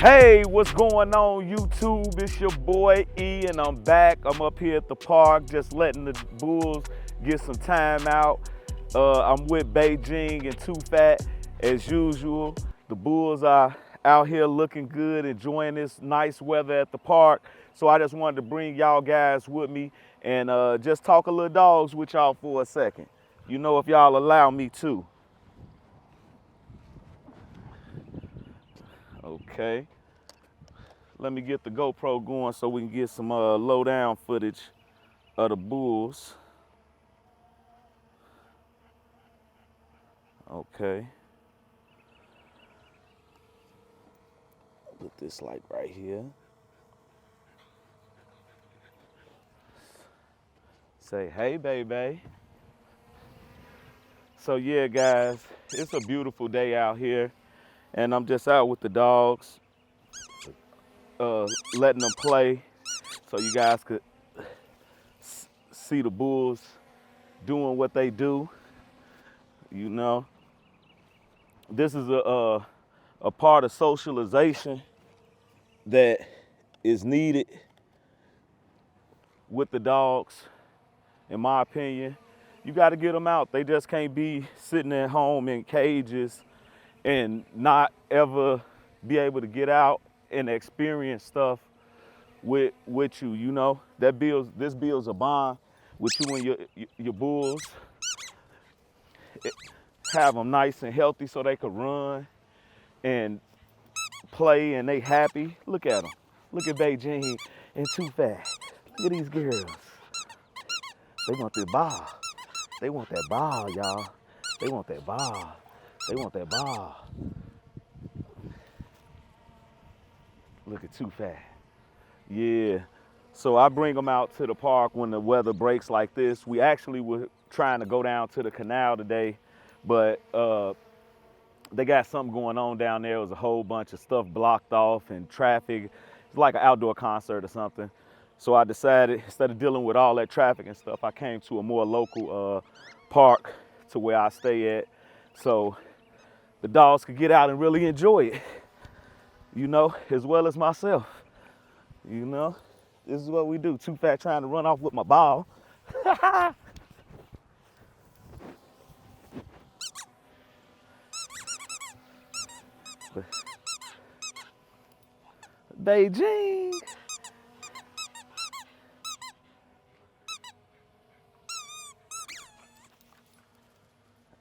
Hey, what's going on YouTube? It's your boy E and I'm back. I'm up here at the park just letting the bulls get some time out. I'm with Beijing and Too Fat as usual. The bulls are out here looking good, enjoying this nice weather at the park. So I just wanted to bring y'all guys with me and just talk a little dogs with y'all for a second. You know, if y'all allow me to. Okay. Let me get the GoPro going so we can get some low down footage of the bulls. Okay. Put this light right here. Say, hey, baby. So yeah, guys, it's a beautiful day out here, and I'm just out with the dogs, letting them play so you guys could see the bulls doing what they do. You know, this is a part of socialization that is needed with the dogs, in my opinion. You got to get them out. They just can't be sitting at home in cages and not ever be able to get out and experience stuff with you. You know, this builds a bond with you and your bulls. Have them nice and healthy so they can run and play and they happy. Look at them. Look at Beijing and Too Fat. Look at these girls. They want the ball. They want that ball, y'all. They want that ball. They want that ball. Look at Too Fat. Yeah. So I bring them out to the park when the weather breaks like this. We actually were trying to go down to the canal today, but they got something going on down there. It was a whole bunch of stuff blocked off and traffic. It's like an outdoor concert or something. So I decided, instead of dealing with all that traffic and stuff, I came to a more local park to where I stay at, so the dogs could get out and really enjoy it, you know, as well as myself. You know, this is what we do. Too Fat trying to run off with my ball. Beijing.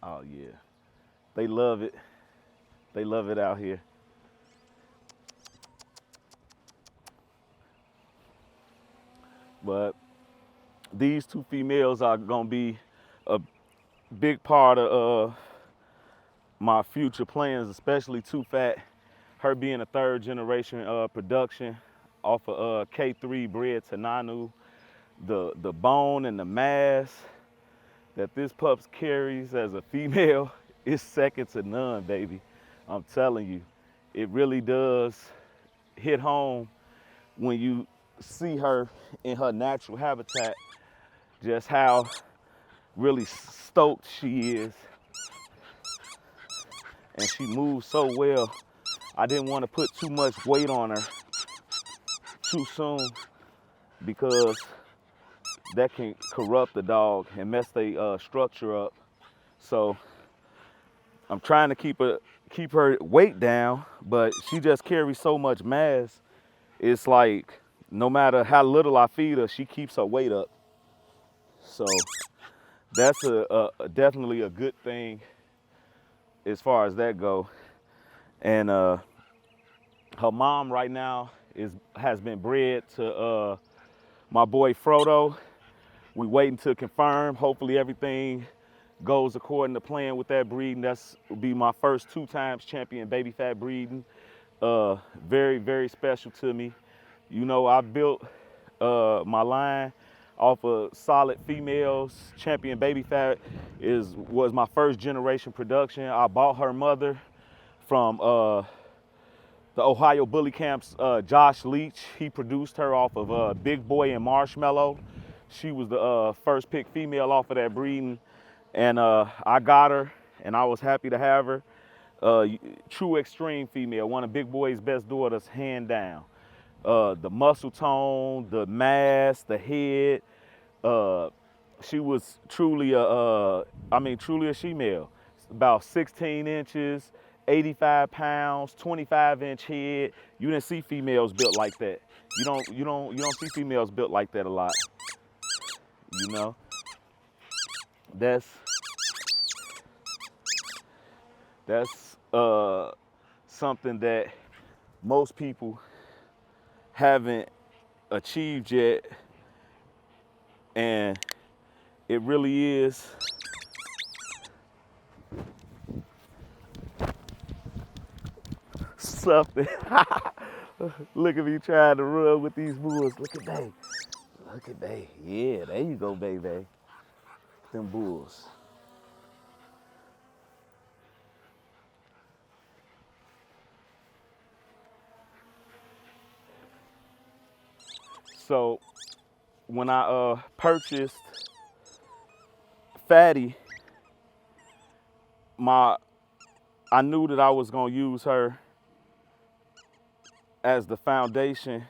Oh yeah, they love it. They love it out here. But these two females are gonna be a big part of my future plans, especially Too Fat. Her being a third generation production off of K3 bred to Nanu. The bone and the mass that this pups carries as a female is second to none, baby. I'm telling you, it really does hit home when you see her in her natural habitat, just how really stoked she is. And she moves so well. I didn't want to put too much weight on her too soon because that can corrupt the dog and mess their structure up. So I'm trying to keep her weight down, but she just carries so much mass. It's like no matter how little I feed her, she keeps her weight up. So that's definitely a good thing as far as that go. And her mom right now has been bred to my boy Frodo. We waiting to confirm. Hopefully everything goes according to plan with that breeding. That's will be my first 2 times champion baby fat breeding. Very, very special to me. You know, I built my line off of solid females. Champion baby fat was my first generation production. I bought her mother from the Ohio Bully Camp's Josh Leach. He produced her off of Big Boy and Marshmallow. She was the first pick female off of that breeding, and I got her, and I was happy to have her. True extreme female, one of Big Boy's best daughters, hand down. The muscle tone, the mass, the head. Uh, she was truly truly a she-male. About 16 inches, 85 pounds, 25-inch head. You didn't see females built like that. You don't see females built like that a lot. You know, that's something that most people haven't achieved yet, and it really is something. Look at me trying to run with these bulls. Look at they. Look at they. Yeah, there you go, baby. Them bulls. So when I purchased Fatty, I knew that I was gonna use her as the foundation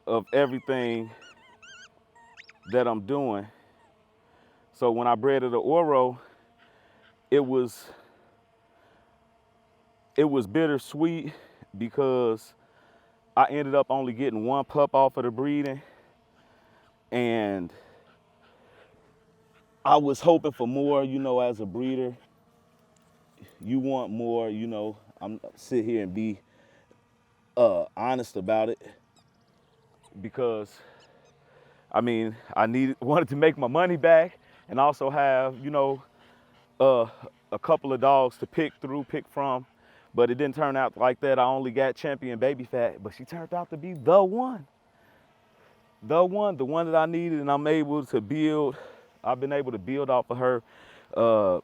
of everything that I'm doing. So when I bred her the Oro, it was bittersweet because I ended up only getting one pup off of the breeding, and I was hoping for more. You know, as a breeder, you want more. You know, I'm sit here and be honest about it, because I mean, wanted to make my money back and also have, uh, a couple of dogs to pick from. But it didn't turn out like that. I only got Champion Baby Fat, but she turned out to be the one that I needed, and I'm able to build. I've been able to build off of her, uh,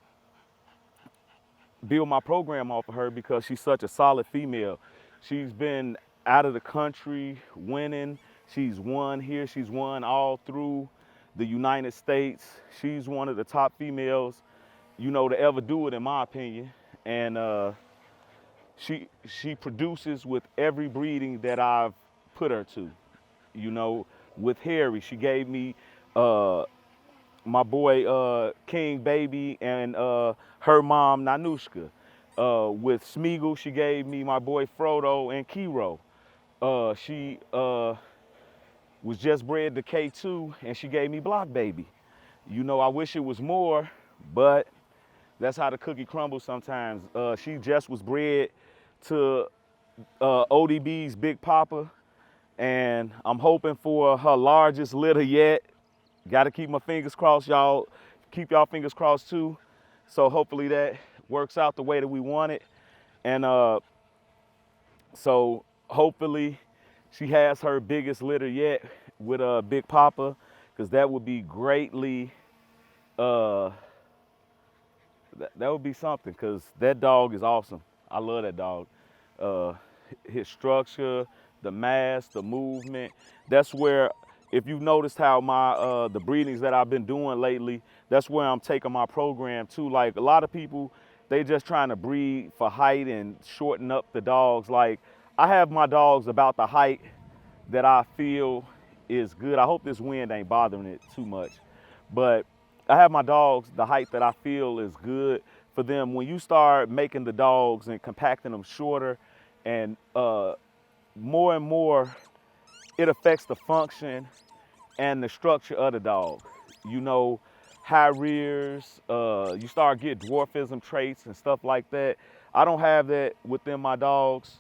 build my program off of her, because she's such a solid female. She's been out of the country winning. She's won here. She's won all through the United States. She's one of the top females, to ever do it, in my opinion. And she produces with every breeding that I've put her to. With Harry, she gave me my boy King Baby and her mom Nanushka. With Smeagol, she gave me my boy Frodo and Kiro. She was just bred to K2, and she gave me Block Baby. I wish it was more, but that's how the cookie crumbles sometimes. She just was bred to ODB's Big Papa, and I'm hoping for her largest litter yet. Got to keep my fingers crossed, y'all. Keep y'all fingers crossed too. So hopefully that works out the way that we want it. And so hopefully she has her biggest litter yet with Big Papa, because that would be greatly, that would be something, because that dog is awesome. I love that dog. His structure, the mass, the movement. That's where, if you've noticed how my the breedings that I've been doing lately, that's where I'm taking my program to. Like, a lot of people, they just trying to breed for height and shorten up the dogs. Like, I have my dogs about the height that I feel is good. I hope this wind ain't bothering it too much. But I have my dogs the height that I feel is good for them. When you start making the dogs and compacting them shorter, and more and more, it affects the function and the structure of the dog. High rears, you start getting dwarfism traits and stuff like that. I don't have that within my dogs,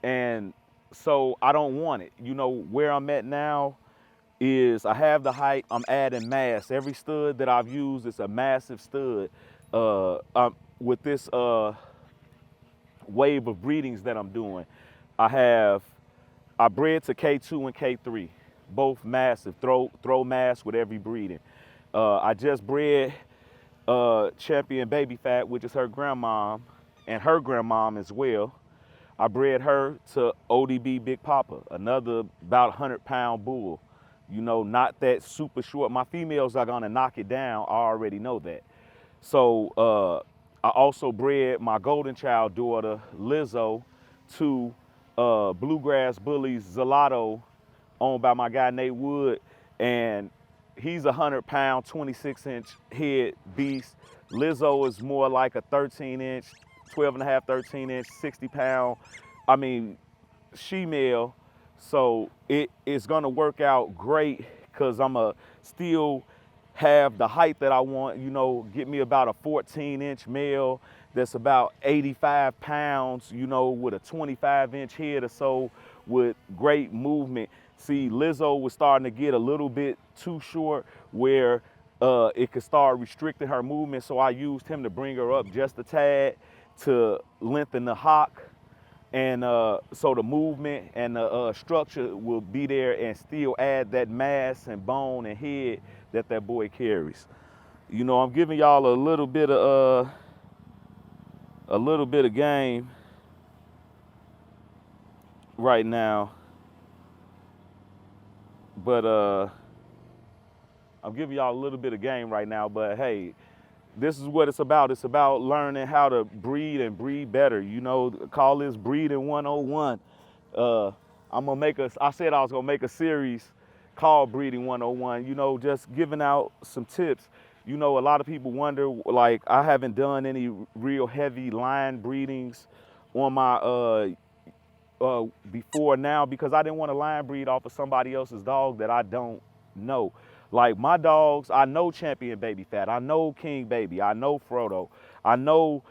and so I don't want it. Where I'm at now is I have the height, I'm adding mass. Every stud that I've used is a massive stud. With this wave of breedings that I'm doing, I bred to K2 and K3, both massive, throw mass with every breeding. I just bred Champion Baby Fat, which is her grandmom, and her grandmom as well. I bred her to ODB Big Papa, another about 100-pound bull. Not that super short. My females are gonna knock it down, I already know that. So I also bred my golden child daughter, Lizzo, to Bluegrass Bullies Zelato, owned by my guy Nate Wood. And he's a 100-pound, 26-inch head beast. Lizzo is more like a 13-inch, 12 and a half, 13-inch, 60-pound, I mean, she-male. So it's gonna work out great because I'm a still have the height that I want, you know, get me about a 14-inch male that's about 85 pounds, you know, with a 25-inch head or so with great movement. See, Lizzo was starting to get a little bit too short where it could start restricting her movement. So I used him to bring her up just a tad to lengthen the hock. And so the movement and the structure will be there and still add that mass and bone and head that that boy carries. You know, I'm giving y'all a little bit of game right now, but I'm giving y'all a little bit of game right now. But hey, this is what it's about. It's about learning how to breed and breed better. You know, call this breeding 101. I said I was gonna make a series called Breeding 101, you know, just giving out some tips. You know, a lot of people wonder, like, I haven't done any real heavy line breedings on my before now because I didn't want to line breed off of somebody else's dog that I don't know. Like my dogs, I know Champion Baby Fat, I know King Baby, I know Frodo, I know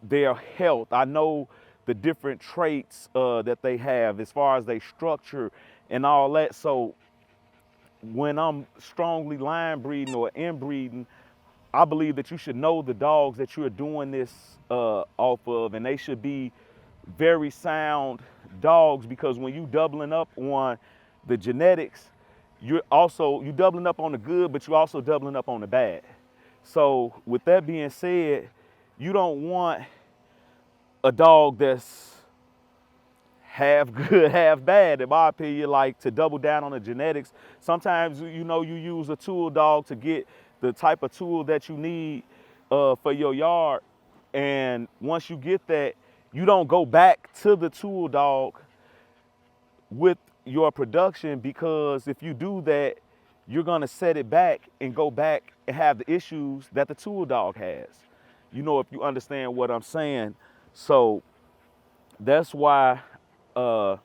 their health, I know the different traits that they have as far as they structure and all that. So when I'm strongly line breeding or inbreeding, I believe that you should know the dogs that you're doing this off of, and they should be very sound dogs because when you doubling up on the genetics, you doubling up on the good, but you're also doubling up on the bad. So with that being said, you don't want a dog that's half good, half bad, in my opinion, like to double down on the genetics. Sometimes, you know, you use a tool dog to get the type of tool that you need for your yard. And once you get that, you don't go back to the tool dog with your production because if you do that, you're gonna set it back and go back and have the issues that the tool dog has. You know, if you understand what I'm saying. So that's why you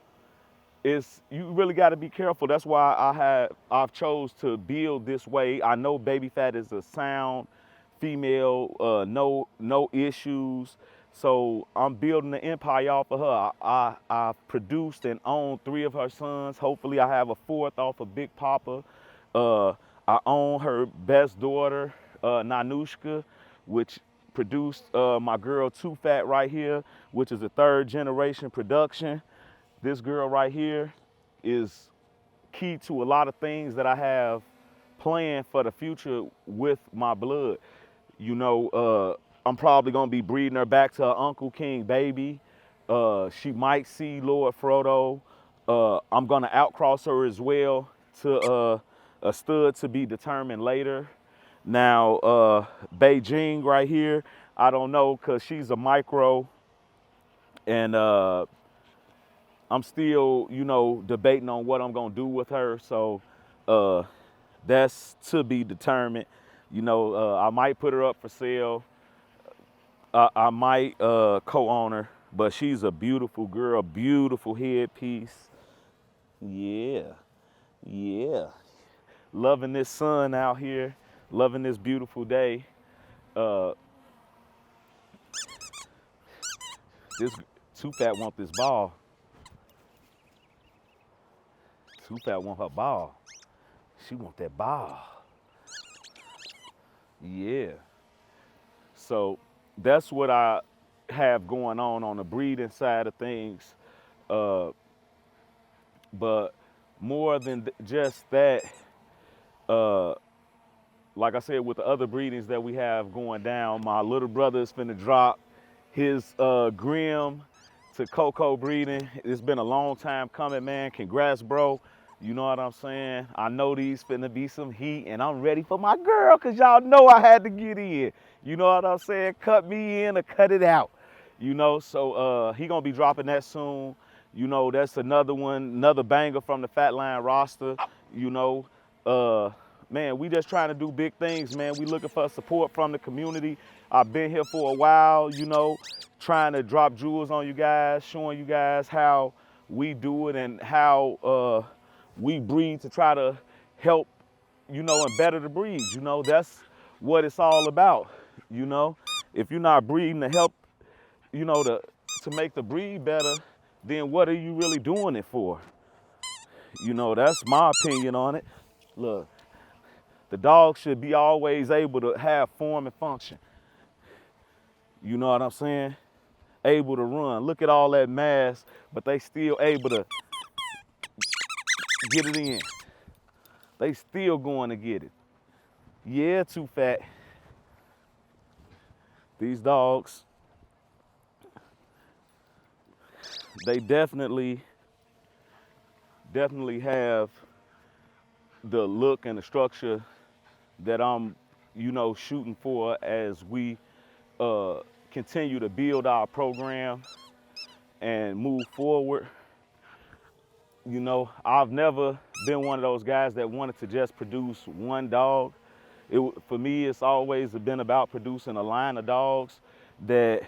really got to be careful. That's why I've chose to build this way. I know Baby Fat is a sound female, no issues. So I'm building an empire off of her. I produced and own 3 of her sons. Hopefully I have a 4th off of Big Papa. I own her best daughter, Nanushka, which produced my girl Too Fat right here, which is a 3rd generation production. This girl right here is key to a lot of things that I have planned for the future with my blood. You know, I'm probably gonna be breeding her back to her Uncle King Baby. She might see Lord Frodo. I'm gonna outcross her as well to a stud to be determined later. Now, Beijing right here, I don't know, cause she's a micro and I'm still, you know, debating on what I'm gonna do with her. So that's to be determined. You know, I might put her up for sale. I might co-own her, but she's a beautiful girl, beautiful headpiece. Yeah, yeah. Loving this sun out here, loving this beautiful day. This Too Fat want this ball. Too Fat want her ball. She want that ball. Yeah. So that's what I have going on the breeding side of things. But more than just that, like I said, with the other breedings that we have going down, my little brother is finna drop his Grim to Coco breeding. It's been a long time coming, man. Congrats, bro. You know what I'm saying? I know these finna be some heat, and I'm ready for my girl, cause y'all know I had to get in. You know what I'm saying? Cut me in or cut it out. You know, so he gonna be dropping that soon. You know, that's another one, another banger from the Fat Line roster. You know, man, we just trying to do big things, man. We looking for support from the community. I've been here for a while, you know, trying to drop jewels on you guys, showing you guys how we do it and how we breed to try to help, you know, and better the breed. You know, that's what it's all about. You know, if you're not breeding to help, you know, to make the breed better, then what are you really doing it for? You know, that's my opinion on it. Look, the dog should be always able to have form and function. You know what I'm saying? Able to run. Look at all that mass, but they still able to get it in. They still going to get it. Yeah, too fat. These dogs, they definitely have the look and the structure that I'm, you know, shooting for as we continue to build our program and move forward. You know, I've never been one of those guys that wanted to just produce one dog. For me, it's always been about producing a line of dogs that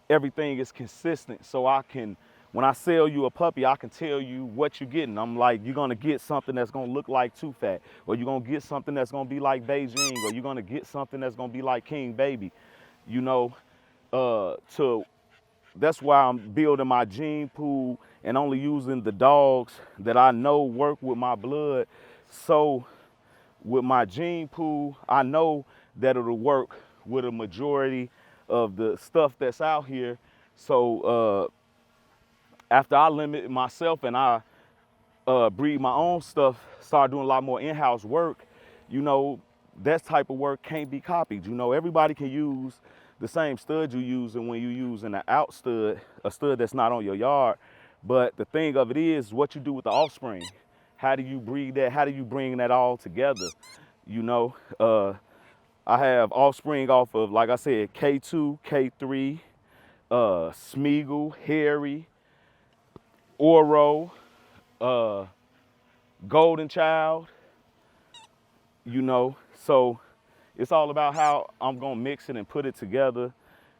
everything is consistent, so I can, when I sell you a puppy, I can tell you what you're getting. I'm like, you're gonna get something that's gonna look like Too Fat, or you're gonna get something that's gonna be like Beijing, or you're gonna get something that's gonna be like King Baby. You know, that's why I'm building my gene pool and only using the dogs that I know work with my blood. So with my gene pool, I know that it'll work with a majority of the stuff that's out here. So after I limit myself and I breed my own stuff, start doing a lot more in-house work, you know, that type of work can't be copied. You know, everybody can use the same stud you use, and when you use an out stud, a stud that's not on your yard. But the thing of it is what you do with the offspring. How do you breed that? How do you bring that all together? You know, I have offspring off of, like I said, K2, K3, Smeagol, Harry, Oro, Golden Child, you know. So it's all about how I'm gonna mix it and put it together,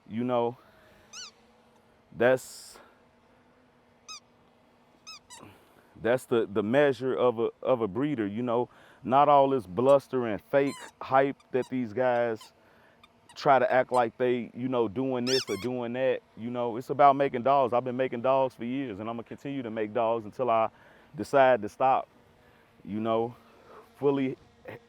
you know. That's the measure of a breeder, you know. Not all this bluster and fake hype that these guys try to act like they, you know, doing this or doing that. You know, it's about making dogs. I've been making dogs for years, and I'm gonna continue to make dogs until I decide to stop. You know, fully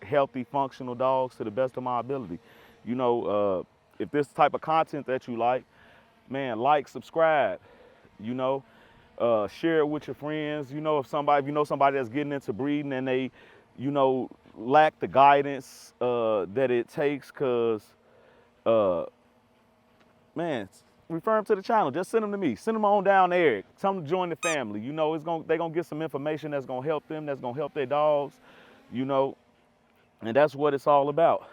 healthy, functional dogs to the best of my ability. You know, if this type of content that you like, man, like, subscribe, you know, share it with your friends. You know, if you know somebody that's getting into breeding and they, you know, lack the guidance that it takes, cause man, refer them to the channel. Just send them to me. Send them on down there. Tell them to join the family. You know, they're gonna get some information that's gonna help them, that's gonna help their dogs, you know, and that's what it's all about.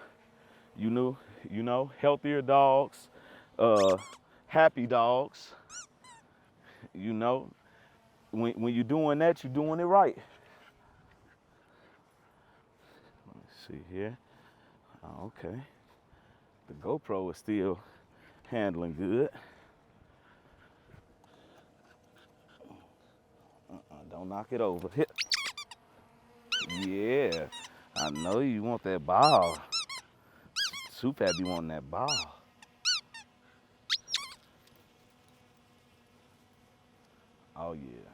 You know, healthier dogs, happy dogs. You know, when you're doing that, you're doing it right. Let me see here. Oh, okay. The GoPro is still handling good. Don't knock it over. Hit. Yeah, I know you want that ball. Too Fat be wanting that ball. Oh yeah.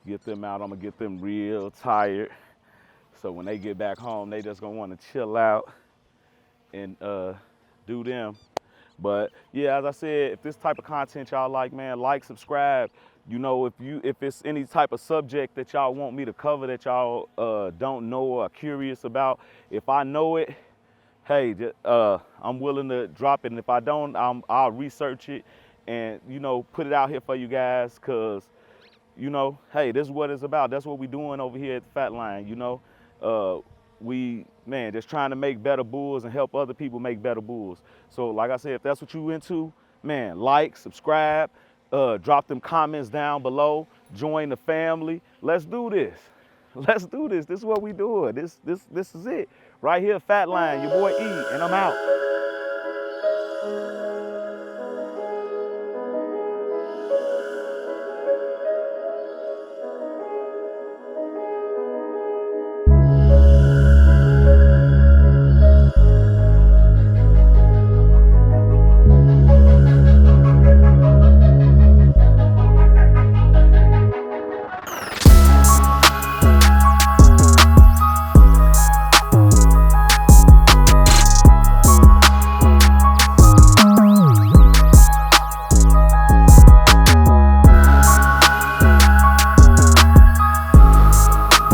Get them out. I'm gonna get them real tired. So when they get back home, they just gonna want to chill out and do them. But yeah, as I said, if this type of content y'all like, man, like, subscribe. You know, if it's any type of subject that y'all want me to cover that y'all don't know or are curious about, if I know it, hey, I'm willing to drop it. And if I don't, I'll research it and, you know, put it out here for you guys, because, you know, hey, this is what it's about. That's what we doing over here at the Fat Line, you know. We, man, just trying to make better bulls and help other people make better bulls. So like I said, if that's what you into, man, like, subscribe, drop them comments down below, join the family. Let's do this. Let's do this. This is what we doing. This is it. Right here, Fat Line, your boy E, and I'm out.